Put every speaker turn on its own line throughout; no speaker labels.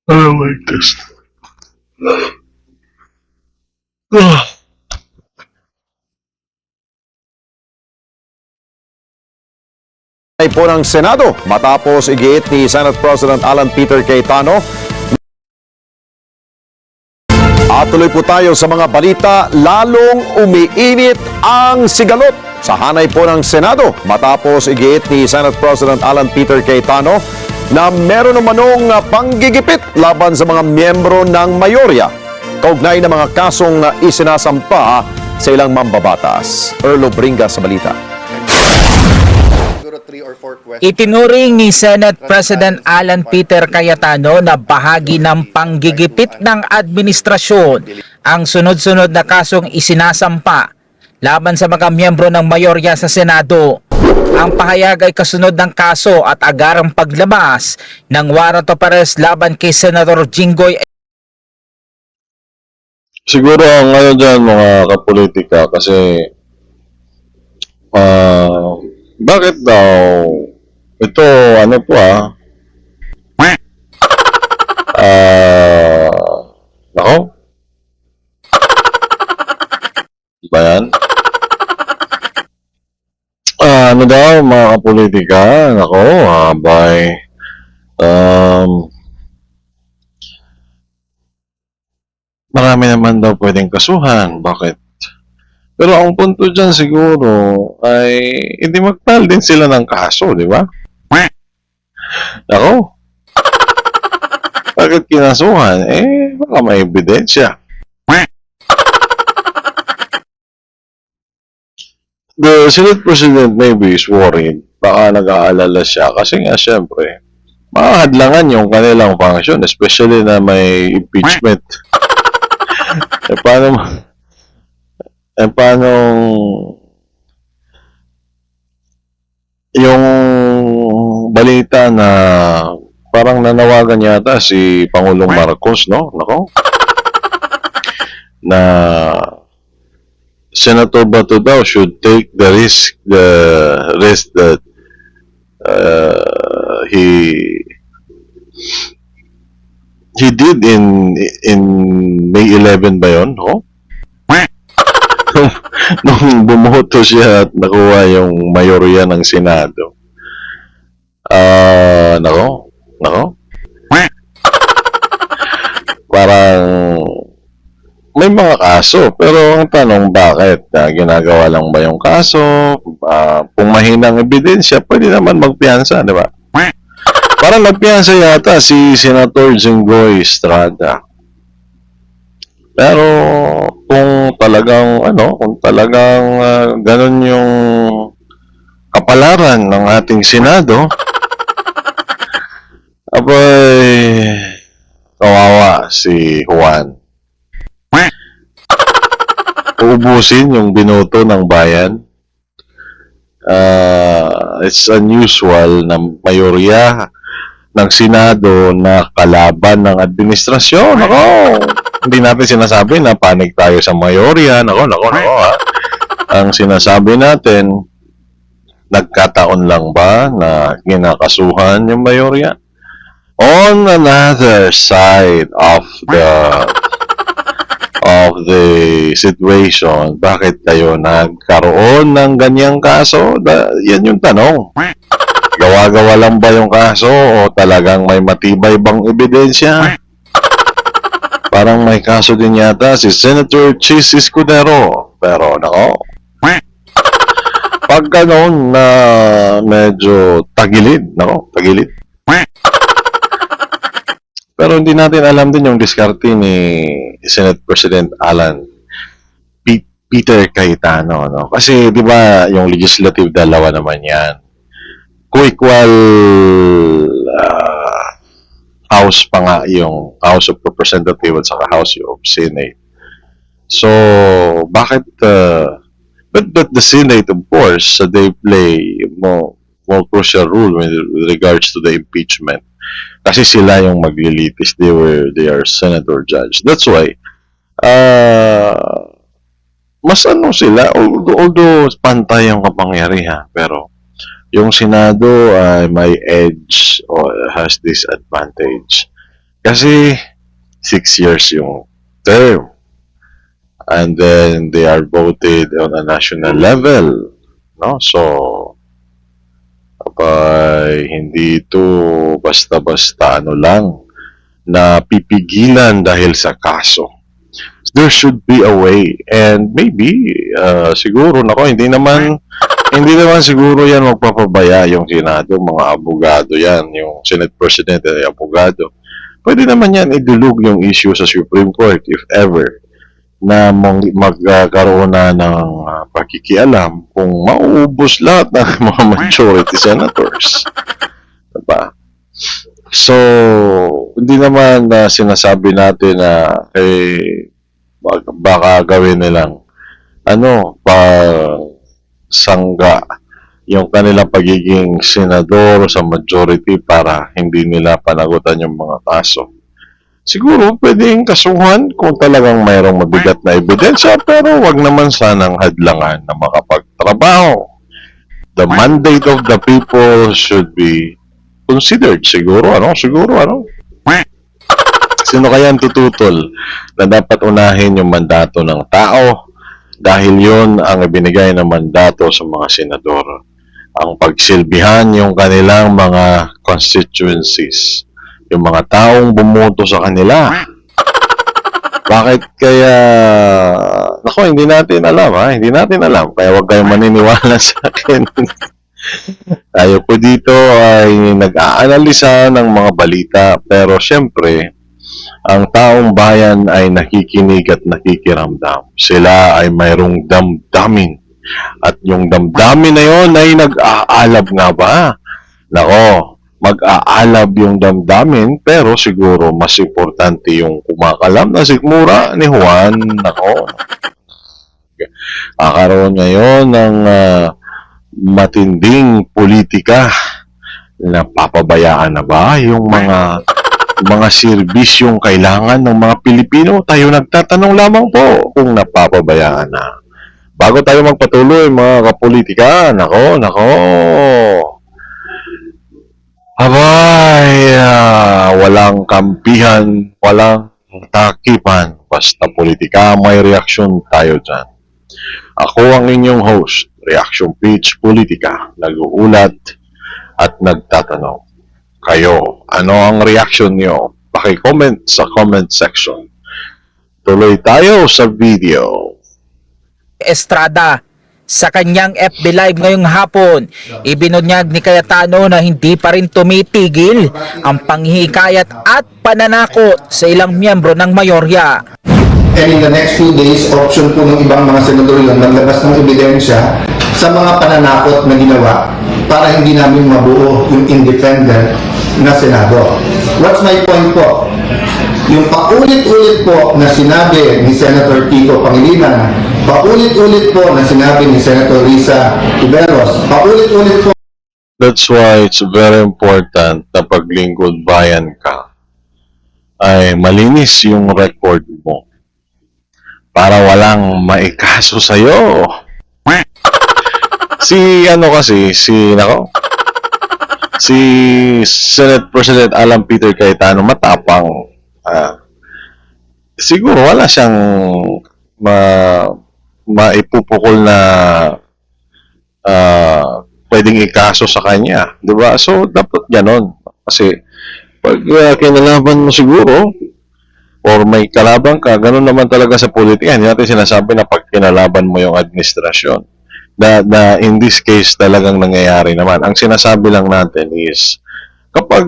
I don't like this. Ugh.
Ay po ng Senado matapos igiit ni Senate President Alan Peter Cayetano. At tuloy po tayo sa mga balita, lalong umiinit ang sigalot sa hanay po ng Senado matapos igiit ni Senate President Alan Peter Cayetano na meron namanong panggigipit laban sa mga miyembro ng mayorya kaugnay ng mga kasong isinasampa sa ilang mambabatas. Erlo Bringa sa balita.
Itinuring ni Senate President Alan Peter Cayetano na bahagi ng panggigipit ng administrasyon ang sunod-sunod na kasong isinasampa laban sa mga miyembro ng mayorya sa Senado. Ang pahayag ay kasunod ng kaso at agarang paglabas ng warrant of arrest laban kay Senator Jinggoy.
Siguro ang ano dyan mga kapolitika kasi bakit daw ito ano po nako ba yan? Ano daw mga kapolitika nako abay marami naman daw pwedeng kasuhan bakit? Pero ang punto dyan siguro ay hindi mag-file din sila ng kaso, di ba? Ako, bakit kinasuhan? Baka may ebidensya. The Senate President maybe is worried. Baka nag-aalala siya kasi nga syempre, makahadlangan yung kanilang function, especially na may impeachment. Paano yung balita na parang nanawagan yata si Pangulong Marcos, no? Nako? Na Senator Bato daw should take the risk that he did in May 11 ba yun, no? Nung bumoto siya at nakuha yung mayorya ng Senado. Nako. Parang may mga kaso, pero ang tanong bakit? Ginagawa lang ba yung kaso? Kung mahinang ebidensya, pwede naman magpiyansa, di ba? Parang nagpiyansa yata si Senator Jinggoy Estrada. Pero kung talagang ganun yung kapalaran ng ating Senado, abay kawawa si Juan. Uubusin yung binoto ng bayan. It's unusual na mayorya ng Senado na kalaban ng administrasyon. Ako, hindi natin sinasabi na panig tayo sa mayorya. Nako ha. Ang sinasabi natin, nagkataon lang ba na ginakasuhan yung mayorya? On another side of the situation, bakit kayo nagkaroon ng ganyang kaso? Yan yung tanong. Gawa-gawa lang ba yung kaso o talagang may matibay bang ebidensya? Parang may kaso din yata si Senator Chis Escudero. Pero nako, pag gano'n na medyo tagilid. Pero hindi natin alam din yung diskarte ni Senate President Alan Peter Cayetano, no? Kasi 'di ba yung legislative dalawa naman 'yan. Co-equal house pa nga yung House of Representatives at saka House of Senate. So, bakit but the Senate of course, they play more crucial role with regards to the impeachment. Kasi sila yung maglilitis, they are senator judge. That's why mas sila, although pantay ang kapangyarihan, pero yung Senado ay may edge or has disadvantage. Kasi 6 years yung term. And then they are voted on a national level. No? So, hindi ito basta-basta ano lang na pipigilan dahil sa kaso. There should be a way, and maybe siguro nako hindi naman siguro yan magpapabaya yung Senado, mga abogado yan, yung Senate President ay abogado. Pwede naman yan idulog yung issue sa Supreme Court if ever na magkaroon na ng pakikialam kung mauubos lahat ng mga majority senators. Diba? So, hindi naman sinasabi natin na baka gawin nilang sangga yung kanilang pagiging senador sa majority para hindi nila panagutan yung mga kaso. Siguro pwedeng kasuhan kung talagang mayroong mabigat na ebidensya, pero wag naman sanang hadlangan na makapagtrabaho. The mandate of the people should be considered. Siguro. Sino kaya ang tututol na dapat unahin yung mandato ng tao dahil yun ang ibinigay na mandato sa mga senador. Ang pagsilbihan yung kanilang mga constituencies, yung mga taong bumoto sa kanila. Bakit kaya, hindi natin alam, kaya huwag kayong maniniwala sa akin. Tayo po dito ay nag-aanalisa ng mga balita, pero syempre, ang taong bayan ay nakikinig at nakikiramdam. Sila ay mayroong damdamin. At yung damdamin na yon ay nag-aalab nga ba? Nako, mag-aalab yung damdamin, pero siguro mas importante yung kumakalam na sikmura ni Juan. Nako, kakaroon ngayon ng matinding politika. Napapabayaan na ba yung mga serbisyong kailangan ng mga Pilipino? Tayo nagtatanong lamang po kung napapabayaan na. Bago tayo magpatuloy, mga kapolitika, nako. Abay, walang kampihan, walang takipan, basta politika, may reaksyon tayo dyan. Ako ang inyong host, Reaction Page Politika, nag-uulat at nagtatanong. Kayo, ano ang reaction nyo? Paki-comment sa comment section. Tuloy tayo sa video.
Estrada sa kanyang FB Live ngayong hapon, ibinunyag ni Cayetano na hindi pa rin tumitigil ang panghihikayat at pananakot sa ilang miyembro ng mayorya.
And in the next few days, option po ng ibang mga senador yun naglabas ng ebidensya sa mga pananakot na ginawa para hindi namin mabuo yung independent na Senado. What's my point po? Yung paulit-ulit po na sinabi ni Senator Kiko Pangilinan, paulit-ulit po na sinabi ni Senator Risa Tiberos, paulit-ulit po.
That's why it's very important na paglingkod bayan ka ay malinis yung record mo para walang maikaso sa'yo. Si Senate President Alan Peter Cayetano matapang. Siguro wala siyang maipupukol na pwedeng ikaso sa kanya, 'di ba? So dapat ganon. Kasi pag kinalaban mo siguro or may kalaban ka, ganon naman talaga sa politika. Hindi natin sinasabi na pag kinalaban mo yung administrasyon. Na in this case talagang nangyayari naman. Ang sinasabi lang natin is kapag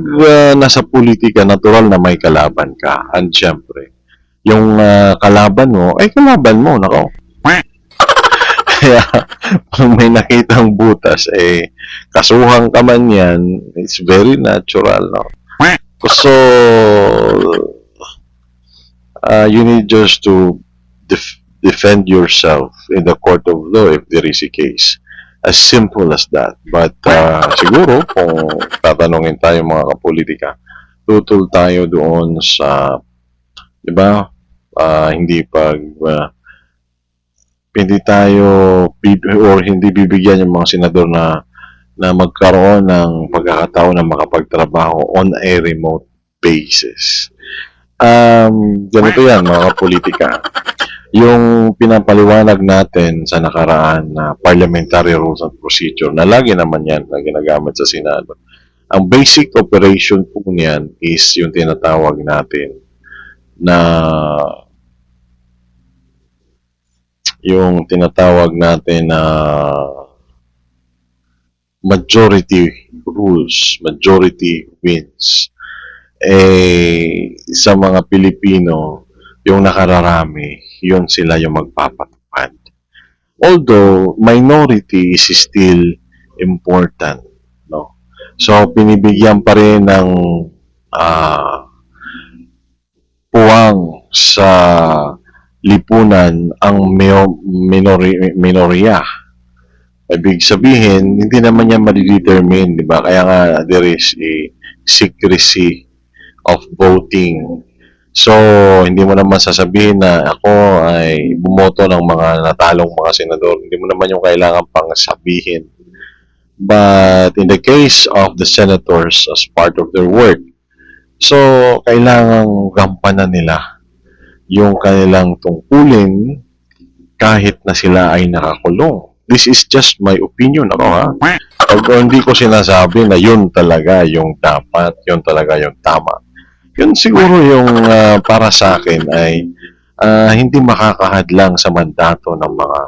nasa politika, natural na may kalaban ka. And syempre, yung kalaban mo, ay kalaban mo, nako. Kaya, pag may nakitang butas, kasuhan ka man yan, it's very natural, no? So, you need just to defend yourself in the court of law if there is a case. As simple as that. But siguro kung tatanungin tayo mga kapolitika, tutol tayo doon sa, 'di ba? Hindi tayo or hindi bibigyan yung mga senador na magkaroon ng pagkakataon na makapagtrabaho on a remote basis. Ganito yan, mga kapolitika. Yung pinapaliwanag natin sa nakaraan na parliamentary rules and procedure, na lagi naman yan na ginagamit sa Senado. Ang basic operation po niyan is yung tinatawag natin na majority rules, majority wins. Sa mga Pilipino, yung nakararami, yun sila yung magpapatupad. Although, minority is still important. No? So, pinibigyan pa rin ng puwang sa lipunan ang minorya. Ibig sabihin, hindi naman yan madidetermine, di ba? Kaya nga, there is a secrecy of voting. So, hindi mo naman sasabihin na ako ay bumoto ng mga natalong mga senador. Hindi mo naman yung kailangan pang sabihin. But in the case of the senators as part of their work, so, kailangang gampanan nila yung kanilang tungkulin kahit na sila ay nakakulong. This is just my opinion, ako ha. Hindi ko sinasabi na yun talaga yung dapat, yun talaga yung tama. Yun siguro yung para sa akin ay hindi makakahadlang sa mandato ng mga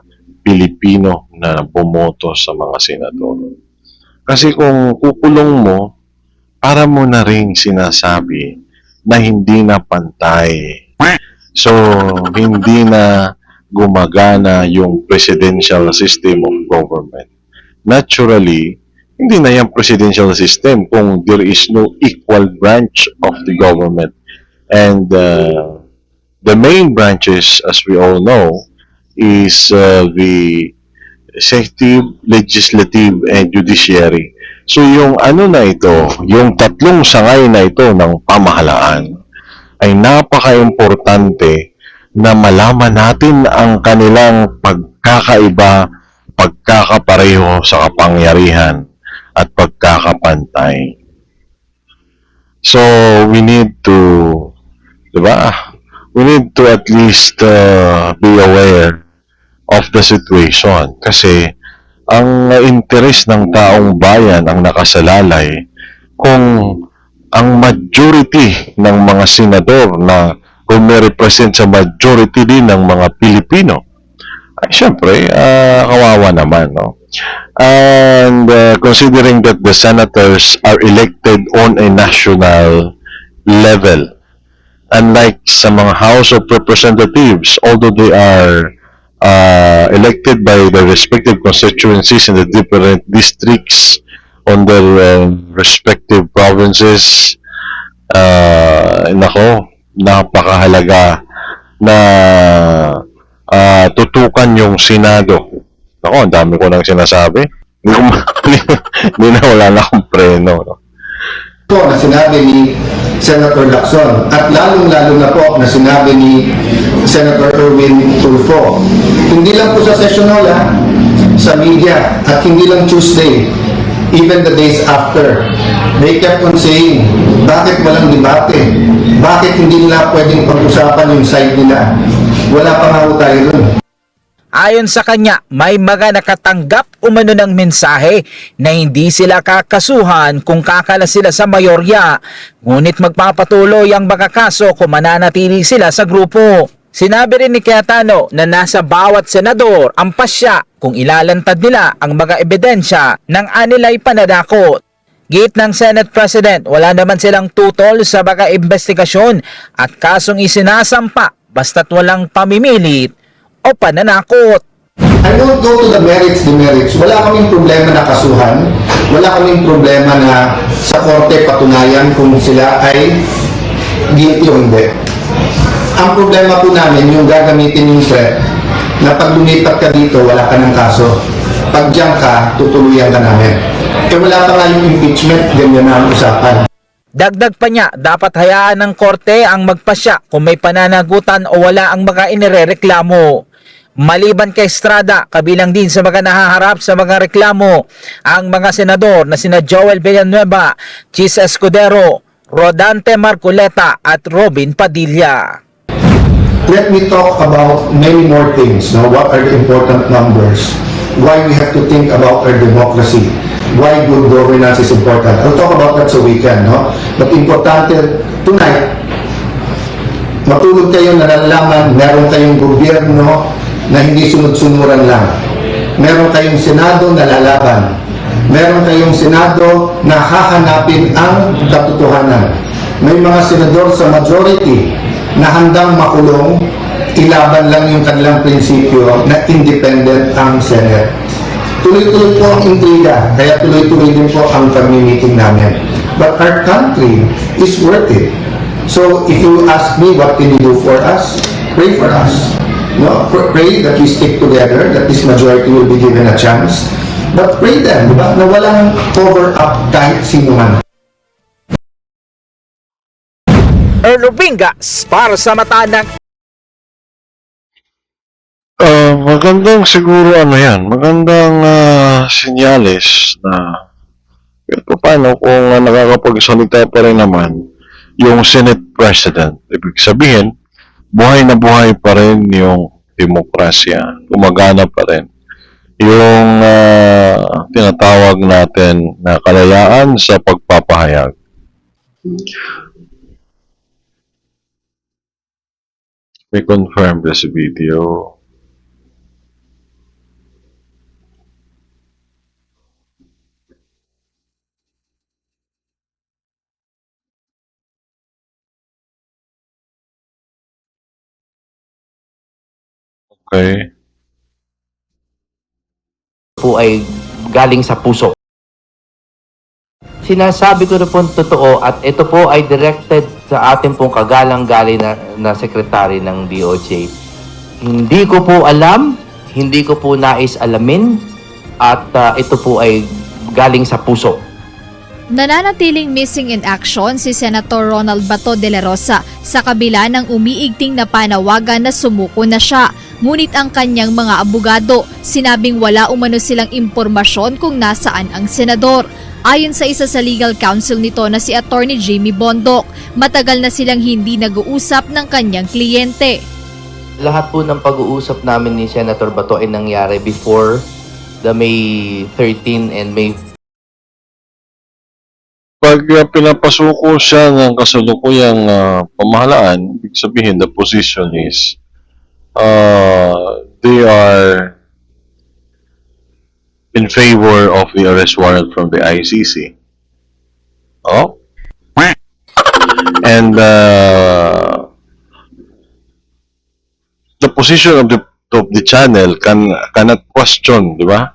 Pilipino na bumoto sa mga senador. Kasi kung kukulong mo, para mo na rin sinasabi na hindi na pantay. So, hindi na gumagana yung presidential system of government. Naturally, hindi na yung presidential system kung there is no equal branch of the government. And the main branches, as we all know, is the executive, legislative, and judiciary. So yung ano na ito, yung tatlong sangay na ito ng pamahalaan ay napaka-importante na malaman natin ang kanilang pagkakaiba, pagkakapareho sa kapangyarihan at pagkakapantay. So we need to, di ba? We need to at least be aware of the situation kasi ang interes ng taong bayan ang nakasalalay kung ang majority ng mga senador na represent sa majority din ng mga Pilipino ay syempre kawawa naman, no? And considering that the senators are elected on a national level, unlike sa mga House of Representatives, although they are elected by the respective constituencies in the different districts on their respective provinces, napakahalaga na tutukan yung Senado. Ako, ang dami ko nang sinasabi. Hindi na, wala na akong preno. No?
Po na sinabi ni Senator Lacson at lalong-lalo na po na sinabi ni Senator Erwin Tulfo. Hindi lang po sa session hall, sa media, at hindi lang Tuesday, even the days after. They kept on saying, bakit walang debate? Bakit hindi nila pwedeng pag-usapan yung side nila? Wala pa nga po tayo dun.
Ayon sa kanya, may mga nakatanggap umano ng mensahe na hindi sila kakasuhan kung kakala sila sa mayorya, ngunit magpapatuloy ang mga kaso kung mananatili sila sa grupo. Sinabi rin ni Cayetano na nasa bawat senador ang pasya kung ilalantad nila ang mga ebidensya ng anilay pananakot. Gate ng Senate President, wala naman silang tutol sa mga investigasyon at kasong isinasampa basta't walang pamimilit o pananakot.
I won't go to the merits, demerits. Wala kaming problema na kasuhan. Wala kaming problema na sa korte patunayan kung sila ay guilty o hindi. Ang problema po namin yung gagamitin yung threat na pag lumipat ka dito, wala ka ng kaso. Pag diyan ka, tutuluyan ka namin. Wala pa nga yung impeachment, ganyan na ang usapan.
Dagdag pa niya, dapat hayaan ng korte ang magpasya kung may pananagutan o wala ang mga inirereklamo. Maliban kay Estrada, kabilang din sa mga nahaharap sa mga reklamo ang mga senador na sina Joel Villanueva, Chis Escudero, Rodante Marcoleta at Robin Padilla.
Let me talk about many more things. No? What are the important numbers? Why we have to think about our democracy? Why good governance is important? I'll talk about that sa weekend. No? But importante, tonight, matulog kayo na nalalaman, meron kayong gobyerno na hindi sunod-sunuran lang. Meron kayong Senado na lalaban. Meron kayong Senado na hahanapin ang katotohanan. May mga senador sa majority na handang makulong, ilaban lang yung kanilang prinsipyo na independent ang Senate. Tuloy-tuloy po ang intriga, kaya tuloy-tuloy din po ang pag-meeting namin. But our country is worth it. So if you ask me what can you do for us, pray for us. No, pray that we stick together, that this majority will be given a chance. But pray them, diba, na walang cover up kahit sino man.
Erlo Vingas para sa mata ng
Magandang siguro magandang senyales na paano kung nakakapagsalita pa rin naman yung Senate President. Ibig sabihin, buhay na buhay pa rin yung demokrasya, gumagana pa rin yung tinatawag natin na kalayaan sa pagpapahayag. We confirm this video. Okay.
Po ay galing sa puso. Sinasabi ko na po totoo at ito po ay directed sa ating pong kagalang-galing na sekretary ng DOJ. Hindi ko po alam, hindi ko po nais alamin at ito po ay galing sa puso.
Nananatiling missing in action si Senator Ronald Bato de la Rosa sa kabila ng umiigting na panawagan na sumuko na siya. Ngunit ang kanyang mga abogado, sinabing wala umano silang impormasyon kung nasaan ang senador. Ayon sa isa sa legal counsel nito na si Attorney Jamie Bondok, matagal na silang hindi nag-uusap ng kanyang kliyente.
Lahat po ng pag-uusap namin ni Senator Bato ay nangyari before the May 13 and May
Pag pinapasuko siya ng kasalukuyang pamahalaan, ibig sabihin the position is they are in favor of the arrest warrant from the ICC. Oh? And the position of the channel cannot question, di ba?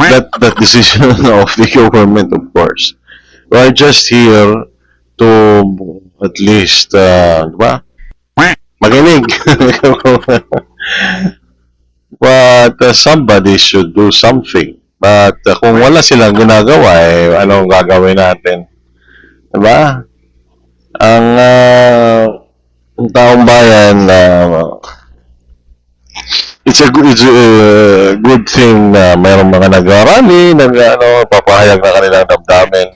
That decision of the government, of course. We are just here to at least, di ba? Makinig. But somebody should do something. But kung wala silang ginagawa, anong gagawin natin? Diba? Ang taong bayan, it's a good thing na mayroong mga nag-rally, papahayag na kanilang damdamin.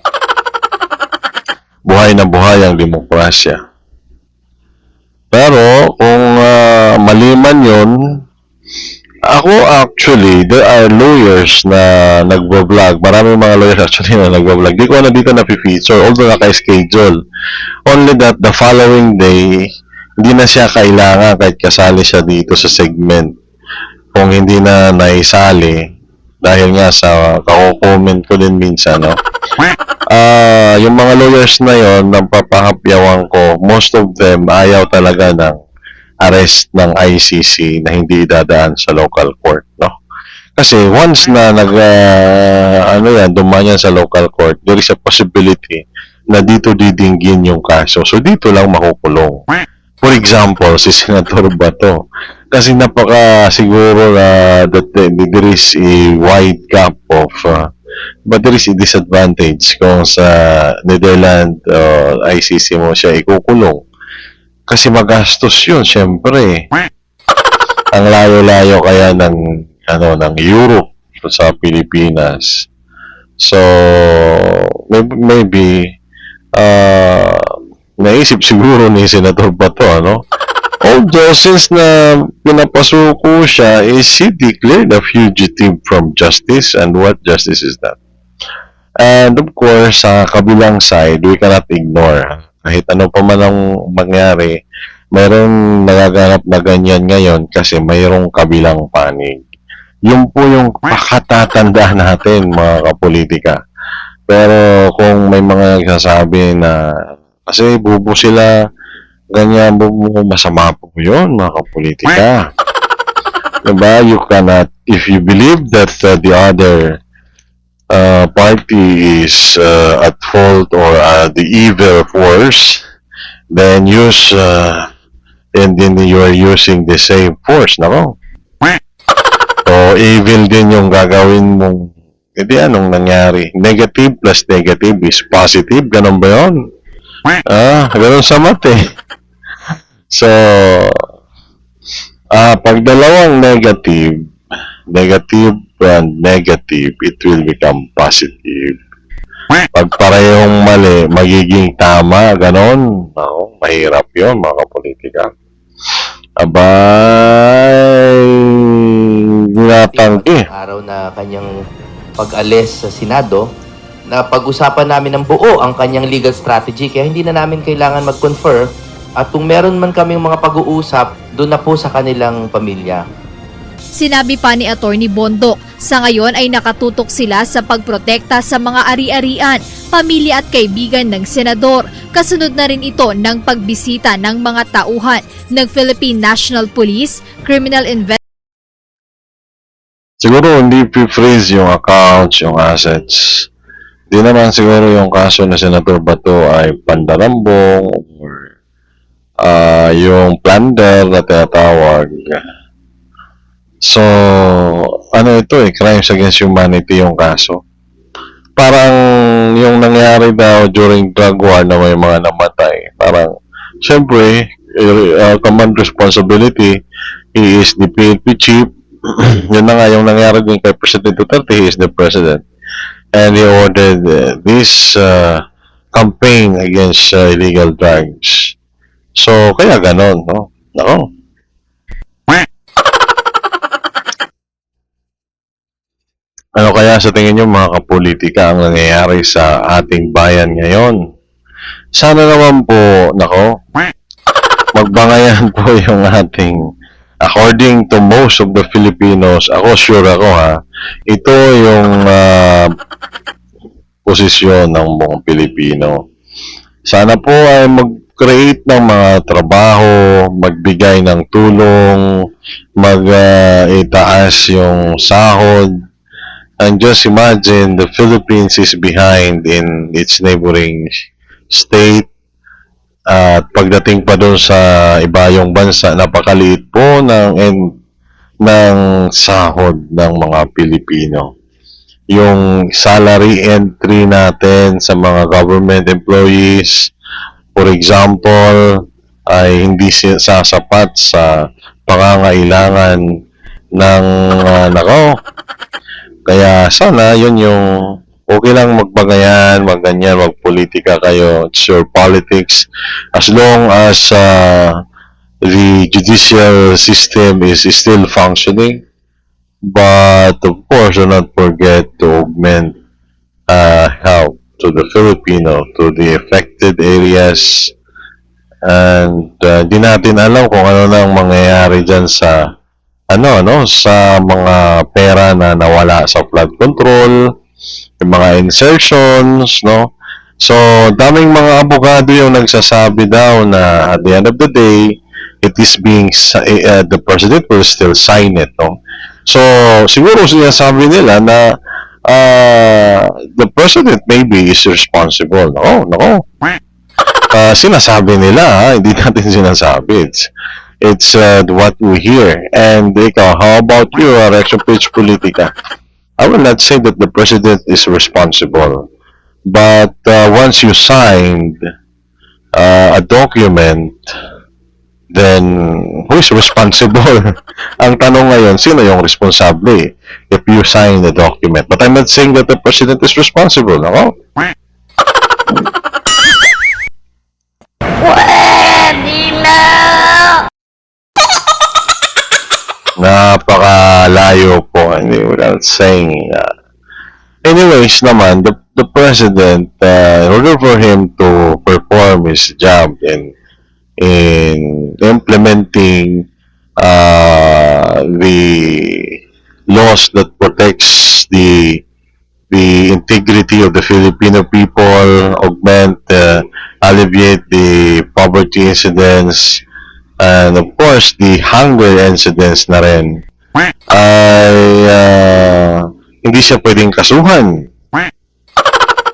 Buhay na buhay ang demokrasya. Pero kung mali man yun, ako actually, there are lawyers na nagbo-vlog. Maraming mga lawyers actually na nagbo-vlog. Di ko na dito na-feature, although naka-schedule. Only that the following day, hindi na siya kailangan kahit kasali siya dito sa segment. Kung hindi na naisali, dahil nga sa kako-comment ko din minsan, no? Yung mga lawyers na yon, nang papahapyawan ko, most of them ayaw talaga ng arrest ng ICC na hindi dadaan sa local court, no? Kasi once na dumaan yan sa local court, there is a possibility na dito didinggin yung kaso. So dito lang makukulong. For example, si Senator Bato. Kasi siguro na that there is a wide gap of but there is a disadvantage kung sa Netherlands ICC mo siya ikukulong. Kasi magastos yun, syempre. Ang layo-layo kaya ng Europe sa Pilipinas. So, maybe iniisip siguro ni Senator Bato, ano? Although, since na pinapasuko siya, is he declared a fugitive from justice? And what justice is that? And of course, sa kabilang side, we cannot ignore. Kahit ano pa man ang mangyari, mayroong nagaganap na ganyan ngayon kasi mayroong kabilang panig. Yun po yung pakatatanda natin, mga kapolitika. Pero kung may mga nagsasabi na kasi bubo sila, ganyan, bubo, masama po yun, mga kapolitika. Diba? You cannot, if you believe that the other party is at fault or the evil force, then use and then you are using the same force, nako. So, evil din yung gagawin mong, hindi anong nangyari. Negative plus negative is positive, ganun ba yun? Ganun sa mate. So, pag dalawang negative and negative, it will become positive. Pag parehong mali, magiging tama, ganon. No, mahirap yun, mga kapolitika. Abay, natanggi.
Araw na kanyang pag-alis sa Senado, na pag-usapan namin ng buo ang kanyang legal strategy, kaya hindi na namin kailangan mag-confer, at kung meron man kaming mga pag-uusap, doon na po sa kanilang pamilya.
Sinabi pa ni Attorney Bondok, sa ngayon ay nakatutok sila sa pagprotekta sa mga ari-arian, pamilya at kaibigan ng senador. Kasunod na rin ito ng pagbisita ng mga tauhan ng Philippine National Police, Criminal Investigation,
Siguro hindi freeze yung accounts, yung assets. Di naman siguro yung kaso na Senator Bato ay pandarambong or yung plunder na tinatawag. So, ano ito crimes against humanity yung kaso. Parang yung nangyari daw during drug war na may mga namatay. Parang, syempre, command responsibility, he is the PNP chief. Yun na nga yung nangyari din kay President Duterte, he is the president. And he ordered this campaign against illegal drugs. So, kaya ganon, no? Nako. Ano kaya sa tingin nyo, mga kapolitika, ang nangyayari sa ating bayan ngayon? Sana naman po, nako, magbangayan po yung ating, according to most of the Filipinos, sure ako ito yung posisyon ng buong Pilipino. Sana po ay mag-create ng mga trabaho, magbigay ng tulong, itaas yung sahod. And just imagine, the Philippines is behind in its neighboring state. At pagdating pa doon sa iba yung bansa, napakaliit po ng sahod ng mga Pilipino. Yung salary entry natin sa mga government employees, for example, ay hindi sasapat sa pangangailangan ng kaya sana yun yung okay lang magbagayan, magganyan, magpolitika kayo. It's your politics. As long as the judicial system is still functioning. But of course, do not forget to augment help to the Filipino, to the affected areas. And di natin alam kung ano nang mangyayari dyan sa sa mga pera na nawala sa flood control, yung mga insertions, no? So, daming mga abogado yung nagsasabi daw na at the end of the day, it is being, the president will still sign it, no? So, siguro sinasabi nila na the president maybe is responsible. No. Sinasabi nila, hindi natin sinasabi. It's what we hear. And ikaw, how about you, Reaction Page Politica? I will not say that the president is responsible. But once you signed a document, then who is responsible? Ang tanong ngayon, sino yung responsable if you sign the document? But I'm not saying that the president is responsible. No? difficult saying. Anyways naman, the president, in order for him to perform his job in implementing the laws that protects the integrity of the Filipino people, augment, alleviate the poverty incidents, and of course, the hunger incidents na rin, ay hindi siya pwedeng kasuhan.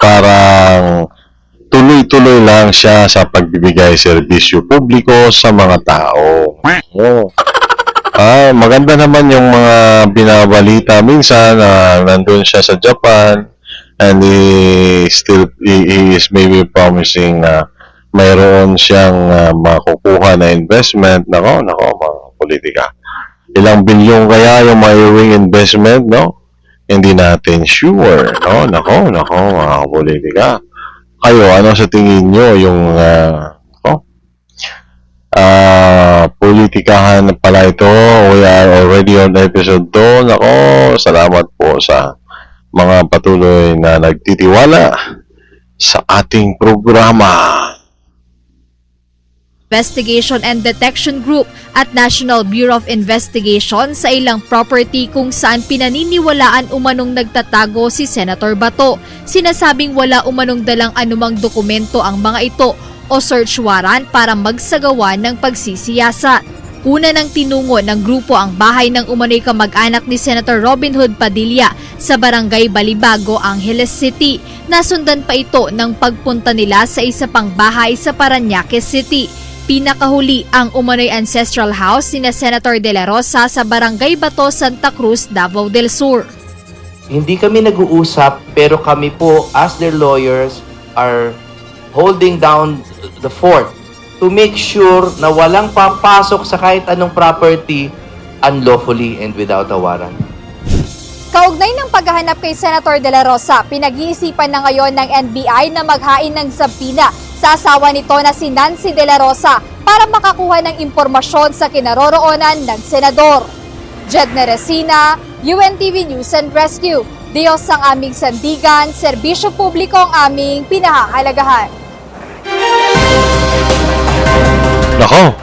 Parang tuloy-tuloy lang siya sa pagbibigay serbisyo publiko sa mga tao. Oh. Maganda naman yung mga binabalita minsan na nandun siya sa Japan and he is maybe promising na mayroon siyang makukuha na investment. Nako, mga politika. Ilang bilyon kaya yung mayroong investment, no? Hindi natin sure, no? Nako, mga politika. Kayo, ano sa tingin nyo yung politikahan pala ito? We are already on episode 2. Nako, salamat po sa mga patuloy na nagtitiwala sa ating programa.
Investigation and Detection Group at National Bureau of Investigation sa ilang property kung saan pinaniniwalaan umanong nagtatago si Senator Bato. Sinasabing wala umanong dalang anumang dokumento ang mga ito o search warrant para magsagawa ng pagsisiyasat. Una nang tinungo ng grupo ang bahay ng umano'y kamag-anak ni Senator Robin Hood Padilla sa Barangay Balibago, Angeles City. Nasundan pa ito ng pagpunta nila sa isa pang bahay sa Parañaque City. Pinakahuli ang umano'y ancestral house ni Senator De La Rosa sa Barangay Bato, Santa Cruz, Davao del Sur.
Hindi kami nag-uusap pero kami po as their lawyers are holding down the fort to make sure na walang papasok sa kahit anong property unlawfully and without a warrant.
Kaugnay ng paghahanap kay Senator De La Rosa, pinag-iisipan na ngayon ng NBI na maghain ng sabina sa asawa nito na si Nancy De La Rosa para makakuha ng impormasyon sa kinaroroonan ng senador. Jed Neresina, UNTV News and Rescue. Diyos ang aming sandigan, serbisyo publiko ang aming pinahahalagahan.
Nako!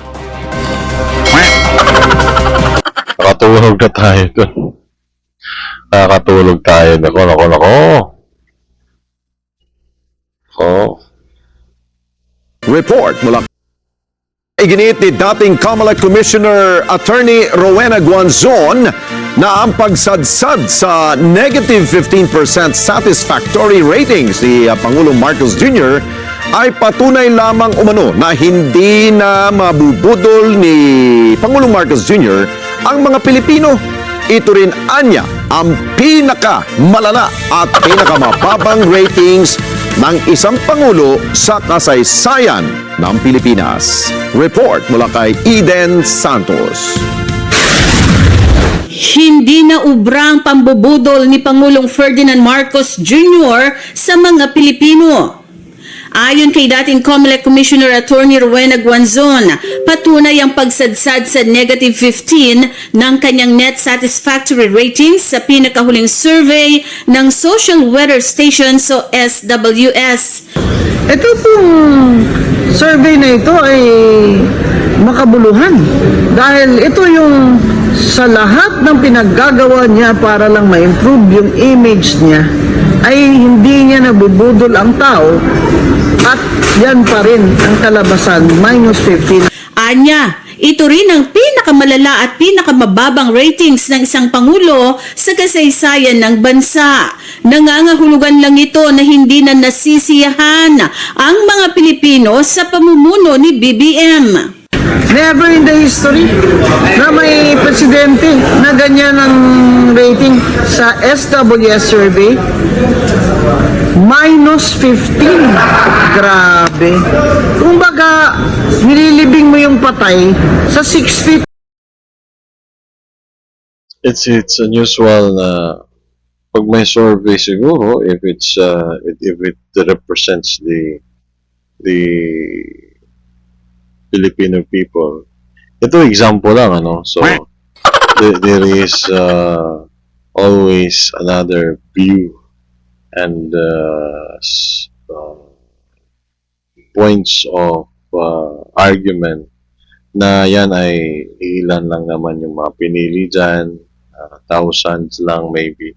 Nakatulog na tayo dun. Nakatulog tayo. Nako.
Report mula iginit ni dating COMELEC Commissioner Attorney Rowena Guanzon na ang pagsadsad sa negative 15% satisfactory ratings ni Pangulong Marcos Jr. ay patunay lamang umano na hindi na mabubudol ni Pangulong Marcos Jr. ang mga Pilipino. Ito rin anya ang pinakamalala at pinakamababang ratings ng isang Pangulo sa kasaysayan ng Pilipinas. Report mula kay Eden Santos.
Hindi na ubrang pambubudol ni Pangulong Ferdinand Marcos Jr. sa mga Pilipino. Ayon kay dating COMELEC Commissioner Attorney Rowena Guanzon, patunay ang pagsadsad sa negative 15 ng kanyang net satisfactory ratings sa pinakahuling survey ng Social Weather Station o SWS.
Ito pong survey na ito ay makabuluhan dahil ito yung sa lahat ng pinaggagawa niya para lang ma-improve yung image niya ay hindi niya nabubudol ang tao at yan pa rin ang kalabasan, minus 15.
Anya, ito rin ang pinakamalala at pinakamababang ratings ng isang Pangulo sa kasaysayan ng bansa. Nangangahulugan lang ito na hindi na nasisiyahan ang mga Pilipino sa pamumuno ni BBM.
Never in the history na may presidente na ganyan ang rating sa SWS survey. Minus 15. Grabe. Kumbaga, nililibing mo yung patay sa 6 feet.
It's unusual na pag may survey siguro, if it represents the Filipino people. Ito example lang, ano. So there is always another view and points of argument na yan ay ilan lang naman yung mga pinili dyan, thousands lang maybe.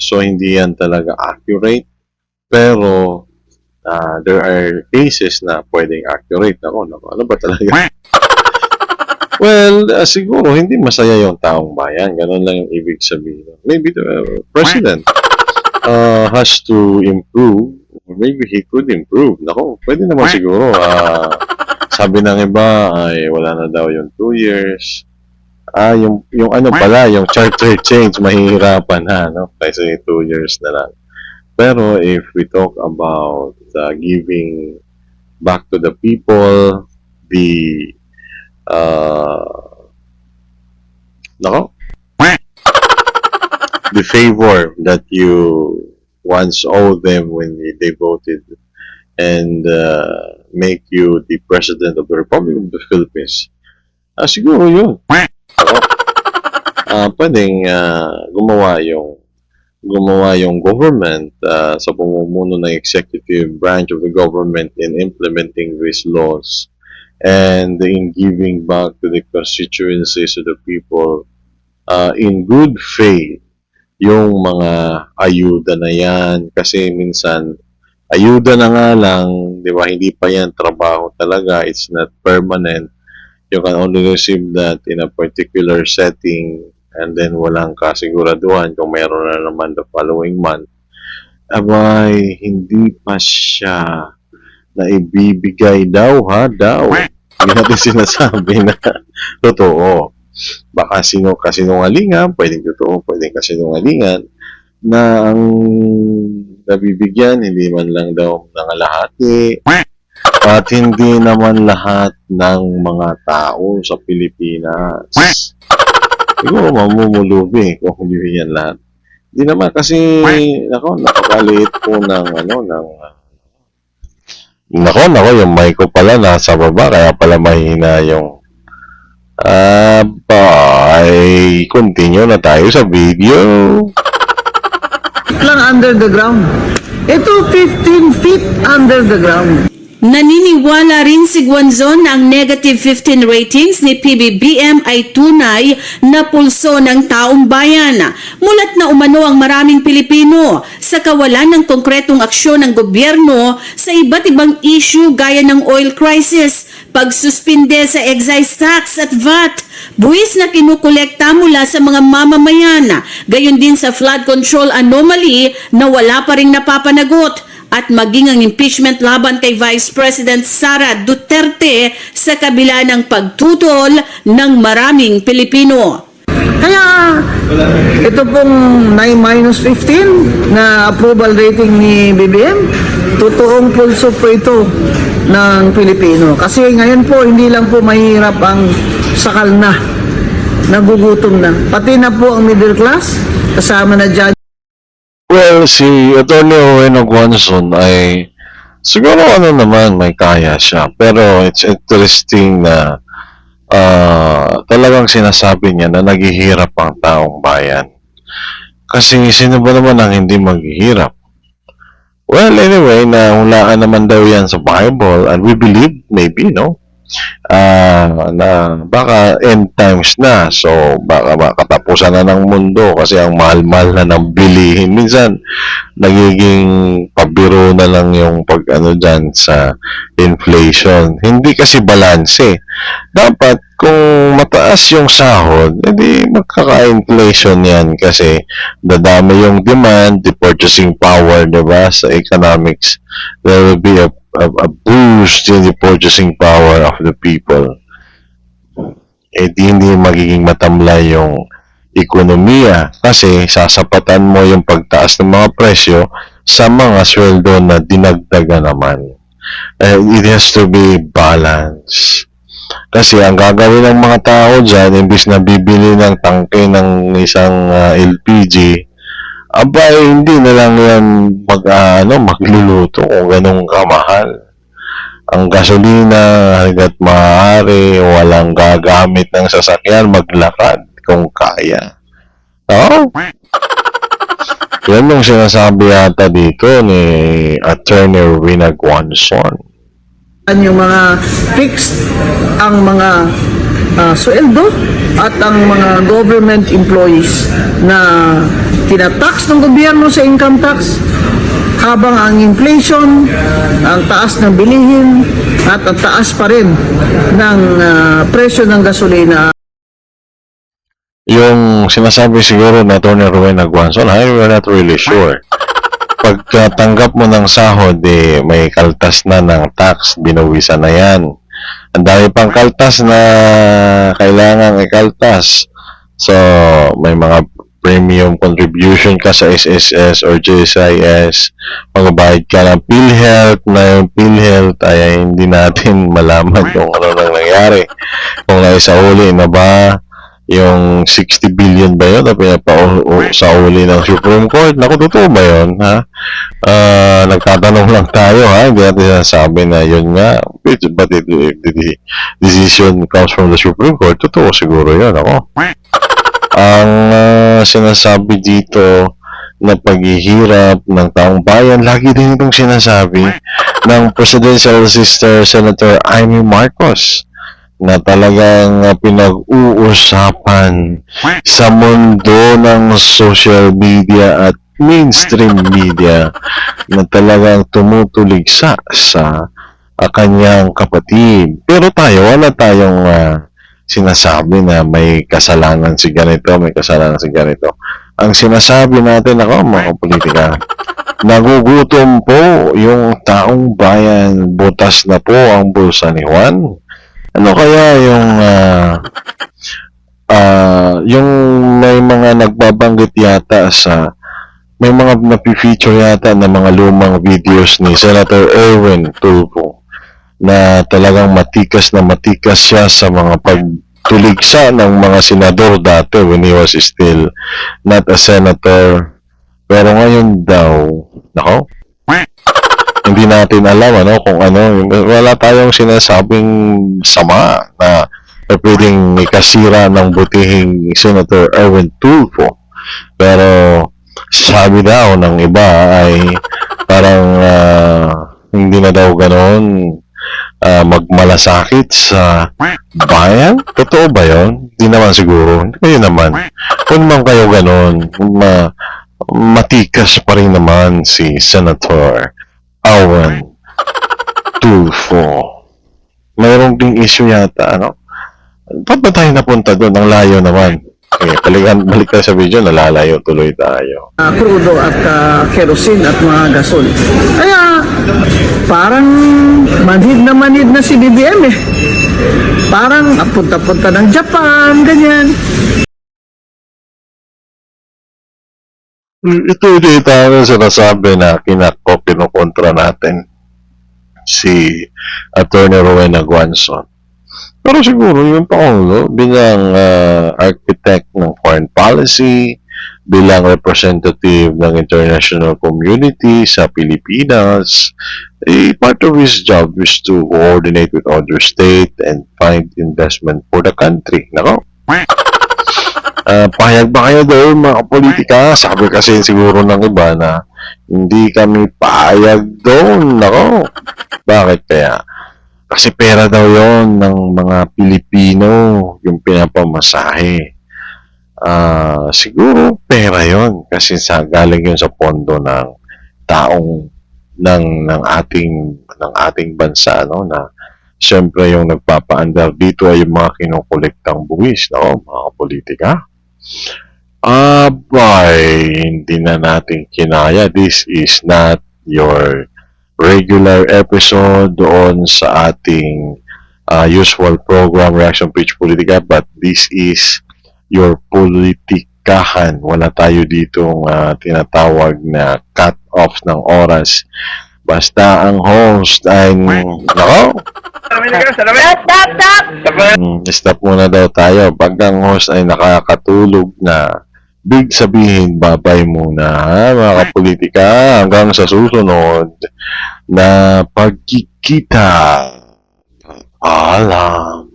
So, hindi yan talaga accurate. Pero, there are cases na pwedeng accurate. Ako, ano ba talaga? Well, siguro, hindi masaya yung taong bayan. Ganun lang yung ibig sabihin. Maybe the president has to improve. Maybe he could improve. Nako, pwede naman siguro. Sabi ng iba ay wala na daw yung 2 years. Yung ano pala, yung charter change, mahihirapan na, no? Kasi 2 years na lang. Pero if we talk about giving back to the people, the the favor that you once owed them when they voted and make you the President of the Republic of the Philippines. Siguro yun. Pwedeng gumawa yung government sa pamumuno ng executive branch of the government in implementing these laws and in giving back to the constituencies of the people in good faith yung mga ayuda na yan. Kasi minsan ayuda na nga lang, di ba, hindi pa yan trabaho talaga, it's not permanent. You can only receive that in a particular setting and then walang kasiguraduhan kung meron na naman the following month. Abay, hindi pa siya na ibibigay daw, Hindi natin sinasabi na totoo. Baka kasinungalingan, pwedeng totoo, pwedeng kasinungalingan, na ang nabibigyan, hindi man lang daw nangalahati, at hindi naman lahat ng mga tao sa Pilipinas. Siguro mamumulubi kung bibigyan lahat. Hindi naman kasi, napakaliit po yung mic ko pala nasa baba, kaya pala mahina yung continue na tayo sa video.
Lang under the ground. Ito 15 feet under the ground.
Naniniwala rin si Guanzon na ang negative 15 ratings ni PBBM ay tunay na pulso ng taong bayan. Mulat na umano ang maraming Pilipino sa kawalan ng konkretong aksyon ng gobyerno sa iba't ibang issue gaya ng oil crisis, pagsuspinde sa excise tax at VAT, buwis na kinukolekta mula sa mga mamamayan, gayon din sa flood control anomaly na wala pa rin napapanagot, at maging ang impeachment laban kay Vice President Sara Duterte sa kabila ng pagtutol ng maraming Pilipino.
Kaya ito pong 9-15 na approval rating ni BBM, totoong pulso po ito ng Pilipino. Kasi ngayon po, hindi lang po mahirap ang sakal na, nagugutom na. Pati na po ang middle class, kasama na dyan.
Well, si Atty. Owen Guanzon ay siguro naman may kaya siya. Pero it's interesting na talagang sinasabi niya na naghihirap ang taong bayan. Kasi sino ba naman ang hindi maghihirap? Well, anyway, nahulaan naman daw yan sa Bible and we believe, maybe, no? Na baka end times na, so baka katapusan na ng mundo kasi ang mahal-mahal na ng bilihin. Minsan nagiging pabiro na lang yung dyan sa inflation. Hindi kasi balanse. Dapat kung mataas yung sahod, edi magkaka-inflation yan kasi dadami yung demand, the purchasing power, diba? Sa economics, there will be a boost in the purchasing power of the people. Hindi magiging matamlay yung ekonomiya kasi sasapatan mo yung pagtaas ng mga presyo sa mga sweldo na dinagdagan naman. It has to be balanced. Kasi ang gagawin ng mga tao dyan, imbis na bibili ng tangke ng isang LPG, abay, hindi na lang yan magluluto kung ganun kamahal. Ang gasolina, hanggat maaari, walang gagamit ng sasakyan, maglakad kung kaya. Oh? Yan yung sinasabi yata dito ni Attorney Rowena Guanzon.
Yung mga fixed ang mga sweldo at ang mga government employees na tinatax ng gobyerno sa income tax, habang ang inflation, ang taas ng bilihin at ang taas pa rin ng presyo ng gasolina.
Yung sinasabi siguro na Attorney Rowena Guanzon, we're not really sure. Pagkatanggap mo ng sahod, may kaltas na ng tax, binawisan na yan. Ang dami pang kaltas na kailangang ikaltas. So, may mga premium contribution ka sa SSS or GSIS, magbabayad ka ng PhilHealth, na yung PhilHealth ay hindi natin malaman kung ano nang nangyari. Kung naisauli na ba yung 60 billion ba yun na pinapasauli ng Supreme Court? Naku, totoo ba yun? Ha? Nagtatanong lang tayo, ha? Hindi natin sabi na yun nga. But if the decision comes from the Supreme Court, totoo siguro yun. Ako. Ang sinasabi dito na paghihirap ng taong bayan, lagi din itong sinasabi ng Presidential Sister Senator Amy Marcos na talagang pinag-uusapan sa mundo ng social media at mainstream media na talagang tumutuligsa sa kanyang kapatid. Pero tayo, wala tayong sinasabi na may kasalanan si ganito, may kasalanan si ganito. Ang sinasabi natin, ako, mga politika, nagugutom po yung taong bayan, butas na po ang bulsa ni Juan. Ano kaya yung may mga nagbabanggit yata may mga napi-feature yata na mga lumang videos ni Senator Erwin Tulfo na talagang matikas na matikas siya sa mga pagtuligsa ng mga senador dati when he was still not a senator. Pero ngayon daw, nako, hindi natin alam kung ano, wala tayong sinasabing sama na pwedeng ikasira ng butihing Senator Erwin Tulfo. Pero sabi daw ng iba ay parang hindi na daw ganoon magmalasakit sa bayan. Totoo ba yun? Hindi naman siguro. Kayo naman. Kung man kayo ganoon, matikas pa rin naman si Senator Erwin Tulfo. Mayroong ding issue yata, Ba't ba tayo napunta doon? Ang layo naman. Okay, balik tayo sa video, nalalayo tuloy tayo.
Crudo at kerosene at mga gasol. Kaya parang manhid na si BBM eh. Parang punta-punta ng Japan, ganyan.
Ito tayo sinasabi na kinukontra natin si Attorney Rowena Guanzon. Pero siguro yung Pangulo bilang architect ng foreign policy, bilang representative ng international community sa Pilipinas, part of his job is to coordinate with other state and find investment for the country. Nako? Pahayag ba kayo doon, mga politika? Sabi kasi siguro ng iba na hindi kami pahayag doon. Nako? Bakit kaya? Kasi pera daw yon ng mga Pilipino, yung pinapamasahe. Siguro pera yon kasi galing yun sa pondo ng taong ng ating bansa, na siyempre yung nagpapaandar dito ay yung mga kinukolektang buwis, mga politika. Hindi na natin kinaya. This is not your regular episode doon sa ating usual program, Reaction Preach Politika, but this is your politikahan. Wala tayo ditong tinatawag na cut-off ng oras. Basta ang host ay stop muna daw tayo. Pag ang host ay nakakatulog na, big sabihin, babay muna, mga kapolitika, hanggang sa susunod na pagkikita. Alam.